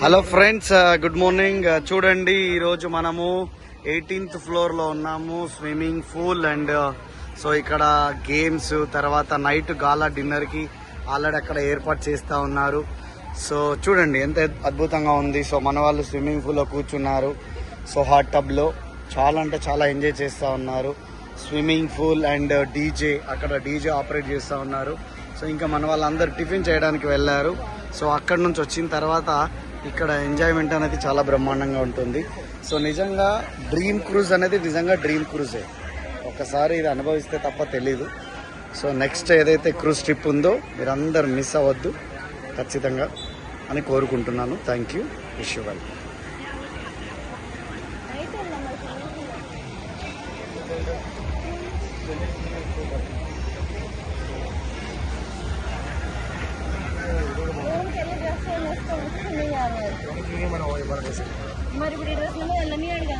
Hello friends, good morning. చూడండి, ఈరోజు మనము 18th ఫ్లోర్ లో ఉన్నాము. స్విమ్మింగ్ పూల్ అండ్ సో ఇక్కడ గేమ్స్, తర్వాత నైట్ గాలా డిన్నర్ కి ఆల్రెడీ అక్కడ ఏర్పాటు చేస్తా ఉన్నారు. సో చూడండి ఎంత అద్భుతంగా ఉంది. సో మన వాళ్ళు స్విమ్మింగ్ పూల్ లో కూర్చున్నారు. సో హాట్ టబ్ లో చాలా అంటే చాలా ఎంజాయ్ చేస్తా ఉన్నారు. స్విమ్మింగ్ పూల్ అండ్ డీజే, అక్కడ డీజే ఆపరేట్ చేస్తూ ఉన్నారు. సో ఇంకా మన వాళ్ళందరూ టిఫిన్ చేయడానికి వెళ్ళారు. సో అక్కడ నుంచి వచ్చిన తర్వాత ఇక్కడ ఎంజాయ్మెంట్ అనేది చాలా బ్రహ్మాండంగా ఉంటుంది. సో నిజంగా డ్రీమ్ క్రూజ్ అనేది నిజంగా డ్రీమ్ క్రూజే. ఒకసారి ఇది అనుభవిస్తే తప్ప తెలీదు. సో నెక్స్ట్ ఏదైతే క్రూజ్ ట్రిప్ ఉందో మీరందరూ మిస్ అవ్వద్దు ఖచ్చితంగా అని కోరుకుంటున్నాను. Thank you. Wish you well. మరి ఇప్పుడు ఈ డ్రెస్ వెళ్ళని అడిగా